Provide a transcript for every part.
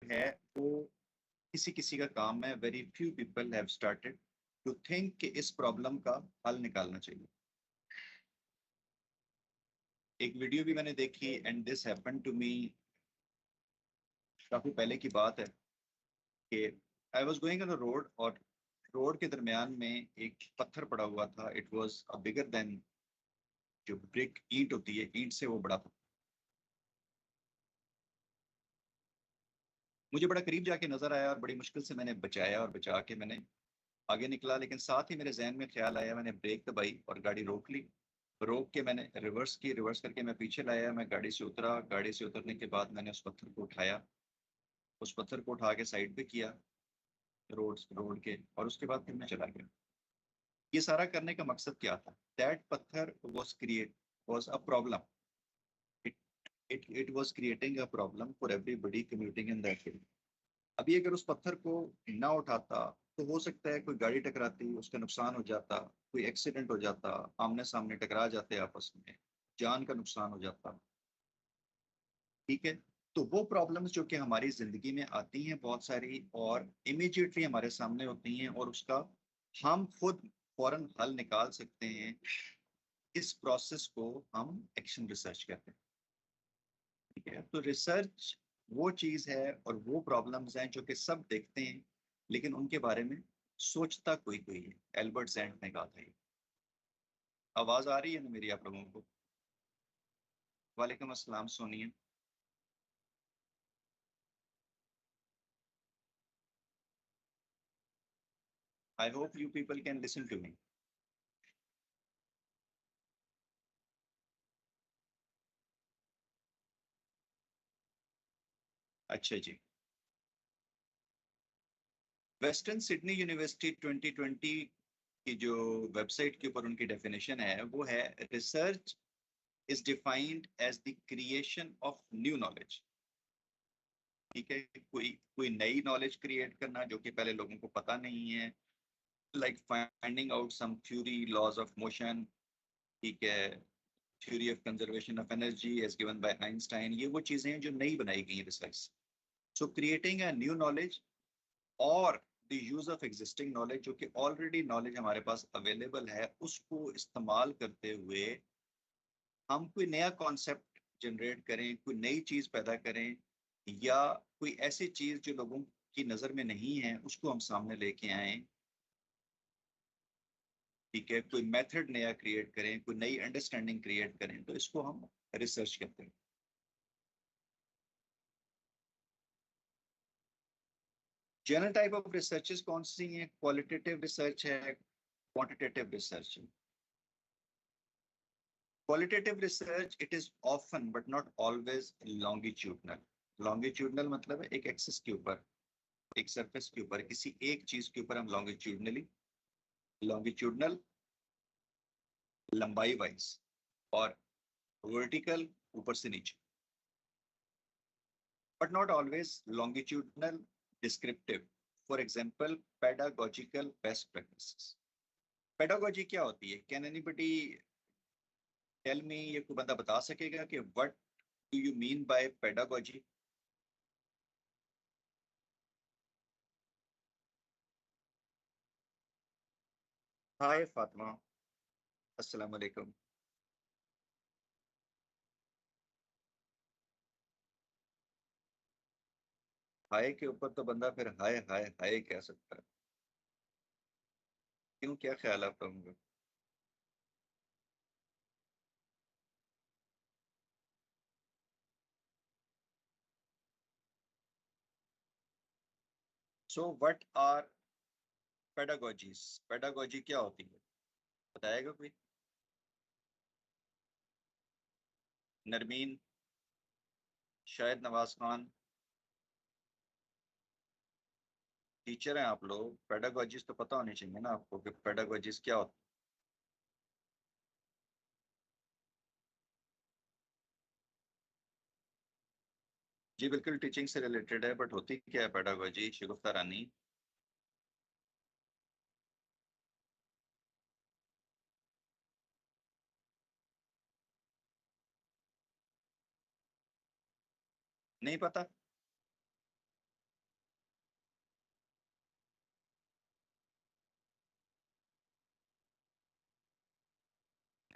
है वो किसी किसी का काम है। Very few people have started to think कि इस प्रॉब्लम का हल निकालना चाहिए। एक वीडियो भी मैंने देखी, and this happened to me, काफी पहले की बात है कि I was going on a road, और रोड के दरमियान में एक पत्थर पड़ा हुआ था। It was a bigger than, जो ब्रिक ईंट होती है, ईंट से वो बड़ा था। मुझे बड़ा करीब जाके नजर आया और बड़ी मुश्किल से मैंने बचाया, और बचा के मैंने आगे निकला। लेकिन साथ ही मेरे जहन में ख्याल आया, मैंने ब्रेक दबाई और गाड़ी रोक ली। रोक के मैंने रिवर्स की, रिवर्स करके मैं पीछे लाया, मैं गाड़ी से उतरा। गाड़ी से उतरने के बाद मैंने उस पत्थर को उठाया, उस पत्थर को उठा के साइड पे किया रोड रोड के, और उसके बाद फिर मैं चला गया। ये सारा करने का मकसद क्या था? दैट पत्थर was a problem. It it was creating a problem for everybody commuting in that area. अभी अगर उस पत्थर को ना उठाता तो हो सकता है कोई गाड़ी टकराती, उसका नुकसान हो जाता, कोई एक्सीडेंट हो जाता, आमने सामने टकरा जाते आपस में, जान का नुकसान हो जाता। ठीक है। तो वो प्रॉब्लम्स जो कि हमारी जिंदगी में आती हैं बहुत सारी, और इमीडिएटली हमारे सामने होती हैं, और उसका हम खुद फौरन हल निकाल सकते हैं। इस प्रोसेस को हम एक्शन रिसर्च कहते हैं। ठीक है। तो रिसर्च वो चीज है और वो प्रॉब्लम्स हैं जो कि सब देखते हैं, लेकिन उनके बारे में सोचता कोई कोई है। एल्बर्ट जैंट ने कहा था ये। आवाज आ रही है ना मेरी आप लोगों को? वालेकुम अस्सलाम Sonia. I hope you people can listen to me. अच्छा जी। वेस्टर्न सिडनी यूनिवर्सिटी 2020 की जो वेबसाइट के ऊपर उनकी डेफिनेशन है वो है, research is defined as the creation of new knowledge. ठीक है। कोई कोई नई नॉलेज क्रिएट करना जो कि पहले लोगों को पता नहीं है, like finding out some theory, laws of motion. ठीक है। Theory of conservation of energy as given by Einstein. ये वो चीजें हैं जो नई बनाई गई हैं research. So creating a new knowledge, और the use of existing knowledge, जो कि ऑलरेडी नॉलेज हमारे पास अवेलेबल है, उसको इस्तेमाल करते हुए हम कोई नया कॉन्सेप्ट जनरेट करें, कोई नई चीज पैदा करें, या कोई ऐसी चीज जो लोगों की नजर में नहीं है उसको हम सामने लेके आए। ठीक है। कोई मेथड नया क्रिएट करें, कोई नई अंडरस्टैंडिंग क्रिएट करें, तो इसको हम रिसर्च कहते हैं। जनरल टाइप ऑफ रिसर्चेस कौन सी हैं? क्वालिटेटिव रिसर्च है, क्वांटिटेटिव रिसर्च है। Qualitative research it is often but not always longitudinal. Longitudinal मतलब है एक एक्सिस के ऊपर, एक सरफेस के ऊपर, किसी एक चीज के ऊपर हम लॉन्गिट्यूडनली, लॉन्गिट्यूडनल लंबाई वाइज, और वर्टिकल ऊपर से नीचे, but not always longitudinal descriptive. For example pedagogical best practices. Pedagogy क्या होती है? Can anybody tell me? ये कोई बंदा बता सकेगा कि what do you mean by pedagogy? Hi Fatima, अस्सलाम वालेकुम। हाय के ऊपर तो बंदा फिर हाय हाय हाय कह सकता है। क्यों, क्या ख्याल है आप लोगों का? So what are pedagogies? Pedagogy क्या होती है, बताएगा कोई? नरमीन, शायद नवाज खान। टीचर हैं आप लोग, पेडागोजीज तो पता होनी चाहिए ना आपको कि पेडागोजीज क्या होती है। जी बिल्कुल, टीचिंग से रिलेटेड है, बट होती क्या है पेडागोजी, शगुफ्ता रानी? नहीं पता?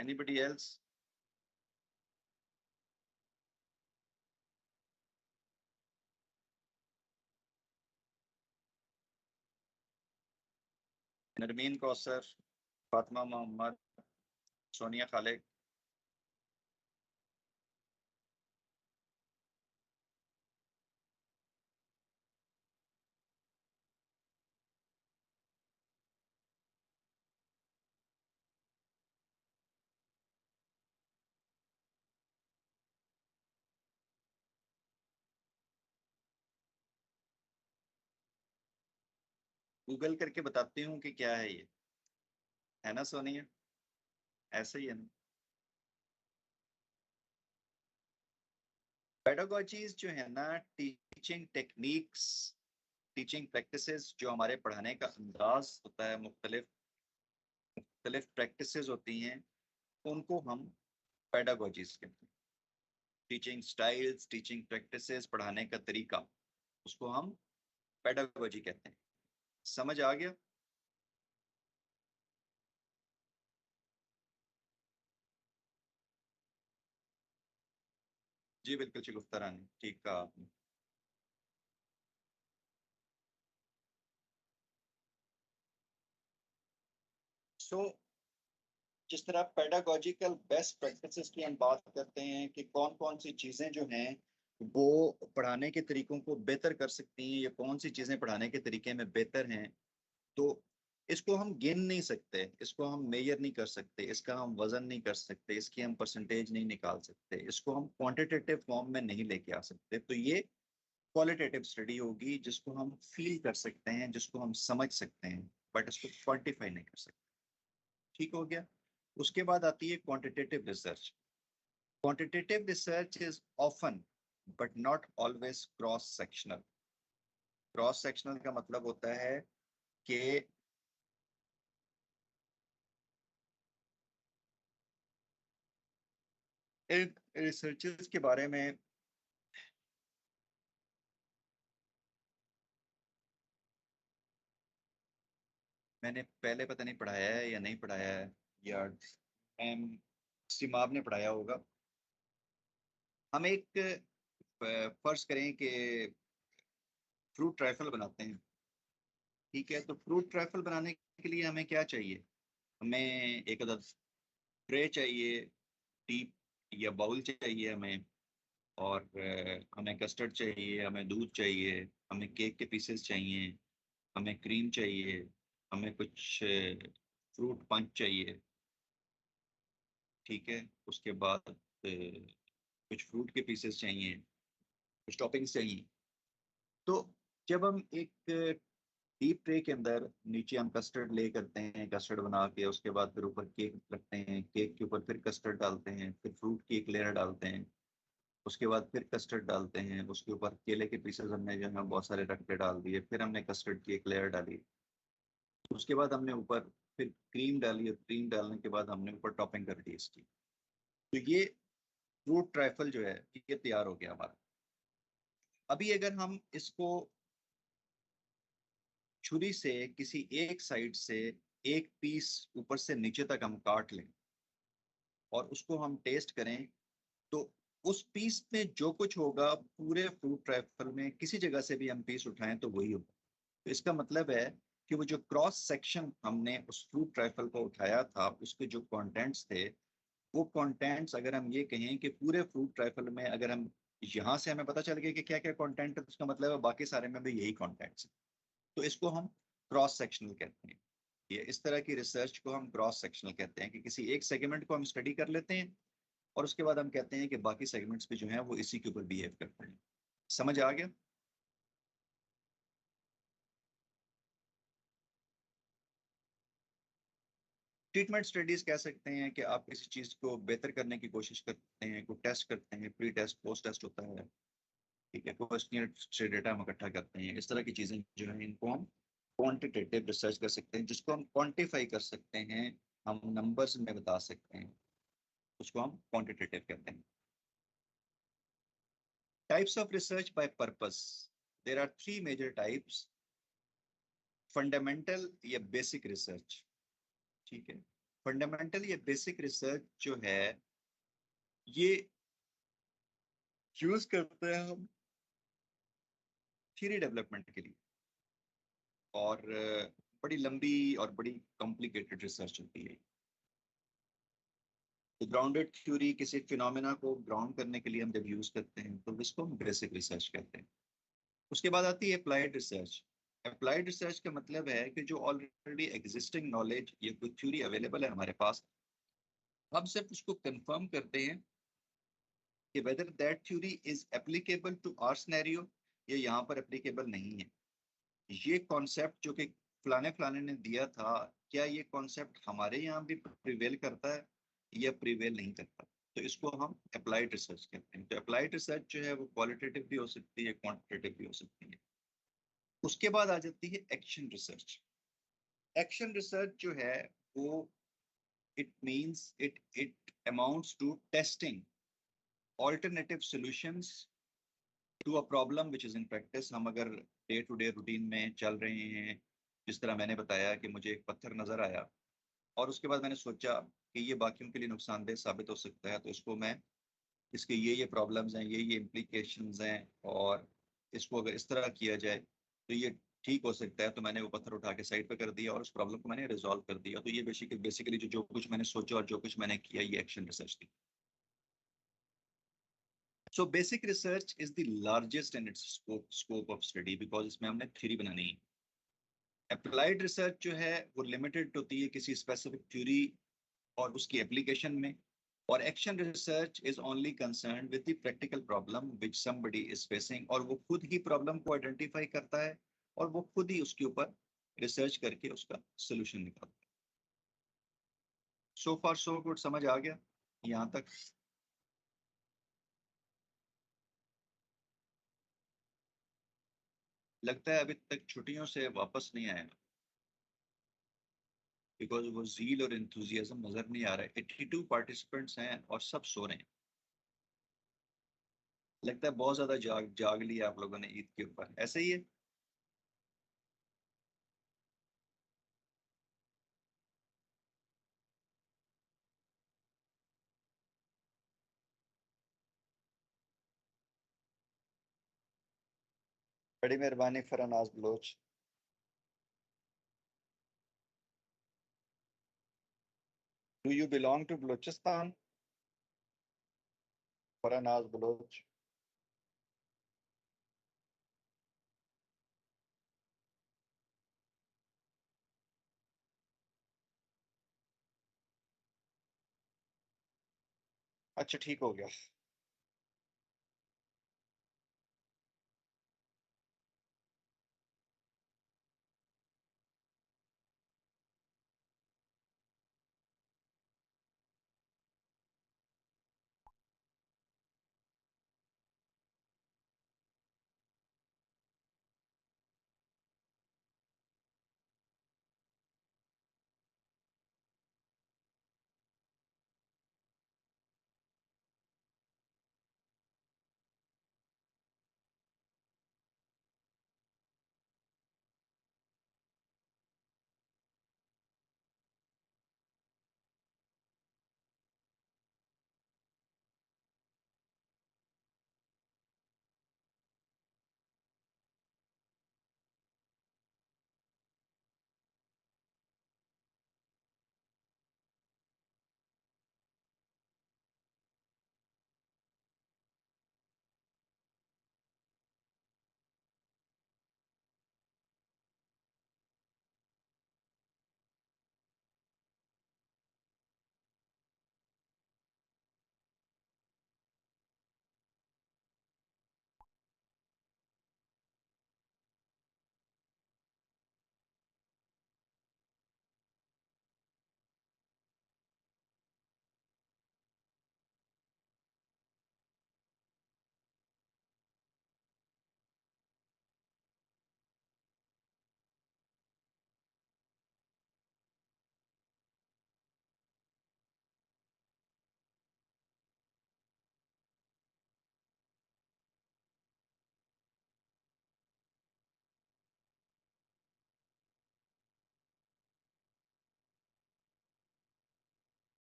Anybody else? Narmeen Kausar, Fatima Mohammad, Sonia Khalid. Google करके बताती हूँ कि क्या है ये, है ना सोनिया? ऐसा ही है ना? पेडागोजीज जो है ना, टीचिंग टेक्निक्स, टीचिंग प्रैक्टिसेस, जो हमारे पढ़ाने का अंदाज होता है, मुख्तलिफ मुख्तलिफ प्रैक्टिसेस होती हैं, उनको हम पेडागोजीज कहते हैं। टीचिंग स्टाइल्स, टीचिंग प्रैक्टिसेस, पढ़ाने का तरीका, उसको हम पेडागोजी कहते हैं। समझ आ गया? जी बिल्कुल शगुफ्ता रानी, ठीक कहा आपने। सो जिस तरह पेडागोजिकल बेस्ट प्रैक्टिसेस की हम बात करते हैं कि कौन कौन सी चीजें जो हैं वो पढ़ाने के तरीकों को बेहतर कर सकती हैं, या कौन सी चीजें पढ़ाने के तरीके में बेहतर हैं, तो इसको हम गिन नहीं सकते, इसको हम मेजर नहीं कर सकते, इसका हम वजन नहीं कर सकते, इसकी हम परसेंटेज नहीं निकाल सकते, इसको हम क्वांटिटेटिव फॉर्म में नहीं लेके आ सकते। तो ये क्वालिटेटिव स्टडी होगी, जिसको हम फील कर सकते हैं, जिसको हम समझ सकते हैं, बट इसको क्वांटिफाई नहीं कर सकते। ठीक हो गया? उसके बाद आती है quantitative research. Quantitative research is often but not always cross sectional. Cross sectional का मतलब होता है कि इन रिसर्चेस के बारे में मैंने पहले पता नहीं पढ़ाया है या नहीं पढ़ाया है, या मैम सिमाब ने पढ़ाया होगा। हम एक फर्ज करें कि फ्रूट ट्राइफल बनाते हैं। ठीक है, तो फ्रूट ट्राइफल बनाने के लिए हमें क्या चाहिए? हमें एक अदद ट्रे चाहिए, टीप या बाउल चाहिए हमें, और हमें कस्टर्ड चाहिए, हमें दूध चाहिए, हमें केक के पीसेस चाहिए, हमें क्रीम चाहिए, हमें कुछ फ्रूट पंच चाहिए। ठीक है, उसके बाद कुछ फ्रूट के पीसेस चाहिए, कुछ टॉपिंग्स चाहिए। तो जब हम एक डीप ट्रे के अंदर नीचे हम कस्टर्ड ले करते हैं, कस्टर्ड बना के उसके बाद फिर ऊपर केक रखते हैं, केक के ऊपर फिर कस्टर्ड डालते हैं, फिर फ्रूट की एक लेयर डालते हैं, उसके बाद फिर कस्टर्ड डालते हैं, उसके ऊपर केले के पीसेस हमने जो है बहुत सारे रख के डाल दिए, फिर हमने कस्टर्ड की एक लेयर डाली, उसके बाद हमने ऊपर फिर क्रीम डाली, और क्रीम डालने के बाद हमने ऊपर टॉपिंग कर दी इसकी। तो ये फ्रूट ट्राइफल जो है ये तैयार हो गया हमारा। अभी अगर हम इसको छुरी से किसी एक साइड से एक पीस ऊपर से नीचे तक हम काट लें और उसको हम टेस्ट करें, तो उस पीस में जो कुछ होगा पूरे फ्रूट ट्राइफल में किसी जगह से भी हम पीस उठाएं तो वही होगा। तो इसका मतलब है कि वो जो क्रॉस सेक्शन हमने उस फ्रूट ट्राइफल को उठाया था, उसके जो कंटेंट्स थे, वो कंटेंट्स अगर हम ये कहें कि पूरे फ्रूट ट्राइफल में अगर हम यहाँ से हमें पता चल गया कि क्या क्या कंटेंट है, तो उसका मतलब है बाकी सारे में भी यही कंटेंट्स हैं। तो इसको हम क्रॉस सेक्शनल कहते हैं। ये इस तरह की रिसर्च को हम क्रॉस सेक्शनल कहते हैं कि किसी एक सेगमेंट को हम स्टडी कर लेते हैं और उसके बाद हम कहते हैं कि बाकी सेगमेंट्स भी जो हैं वो इसी के ऊपर बिहेव करते हैं। समझ आ गया? ट्रीटमेंट स्टडीज कह सकते हैं कि आप किसी चीज को बेहतर करने की कोशिश करते हैं, को टेस्ट करते हैं, प्री टेस्ट पोस्ट टेस्ट होता है। ठीक है, क्वेश्चनियर से डेटा हम इकट्ठा करते हैं, इस तरह की चीजें जो है इनको हम क्वांटिटेटिव रिसर्च कर सकते हैं, जिसको हम क्वांटिफाई कर सकते हैं, हम नंबर्स में बता सकते हैं, उसको हम क्वांटिटेटिव कहते हैं। Types of research by purpose, there are three major types. Fundamental या बेसिक रिसर्च, ठीक है, फंडामेंटली ये बेसिक रिसर्च जो है ये यूज करते हैं हम थ्योरी डेवलपमेंट के लिए, और बड़ी लंबी और बड़ी कॉम्प्लिकेटेड रिसर्च होती है। तो ग्राउंडेड थ्योरी किसी फिनोमेना को ग्राउंड करने के लिए हम जब यूज करते हैं तो इसको हम बेसिक रिसर्च कहते हैं। उसके बाद आती है अप्लाइड रिसर्च। अप्लाइड रिसर्च का मतलब है कि जो ऑलरेडी एग्जिस्टिंग नॉलेज या कोई थ्योरी अवेलेबल है हमारे पास, हम सिर्फ उसको कंफर्म करते हैं कि whether that theory is applicable to our scenario या यहाँ पर एप्लीकेबल नहीं है। ये कॉन्सेप्ट जो कि फलाने फलाने ने दिया था, क्या ये कॉन्सेप्ट हमारे यहाँ भी प्रिवेल करता है या प्रिवेल नहीं करता। तो इसको हम अप्लाइड रिसर्च कहते हैं। तो अप्लाइड रिसर्च जो है वो क्वालिटेटिव भी हो सकती है, क्वांटिटेटिव भी हो सकती है। उसके बाद आ जाती है एक्शन रिसर्च। एक्शन रिसर्च जो है वो it amounts to testing alternative solutions to a problem which is in practice. हम अगर डे टू डे रूटीन में चल रहे हैं, जिस तरह मैंने बताया कि मुझे एक पत्थर नजर आया और उसके बाद मैंने सोचा कि ये बाकियों के लिए नुकसानदेह साबित हो सकता है, तो इसको मैं, इसके ये प्रॉब्लम्स हैं, ये इम्प्लीकेशंस हैं, और इसको अगर इस तरह किया जाए तो ये ठीक हो सकता है। तो मैंने वो पत्थर उठा के साइड पे कर दिया और उस प्रॉब्लम को मैंने रिजॉल्व कर दिया। तो ये बेसिकली जो कुछ मैंने सोचा और जो कुछ मैंने किया, ये एक्शन रिसर्च थी। So basic research is the largest in its scope of study, because इसमें हमने थ्योरी बनानी है। अप्लाइड रिसर्च जो है वो लिमिटेड होती है किसी स्पेसिफिक थ्योरी और उसकी एप्लीकेशन में, और action research is only concern with the practical problem which somebody is facing, और वो खुद ही प्रॉब्लम को आइडेंटिफाई करता है और वो खुद ही उसके ऊपर रिसर्च करके उसका सोल्यूशन निकालता है। सो फार सो गुड, समझ आ गया यहाँ तक? लगता है अभी तक छुट्टियों से वापस नहीं आया, बिकॉज वो जील और इंथुजियाज्म नजर नहीं आ रहा है। 82 पार्टिसिपेंट्स हैं और सब सो रहे हैं। लगता है बहुत ज्यादा जाग जाग लिया आप लोगों ने ईद के ऊपर, ऐसे ही है। बड़ी मेहरबानी Farnaz Baloch. Do you belong to Balochistan? Farnaz Baloch. अच्छा, ठीक हो गया।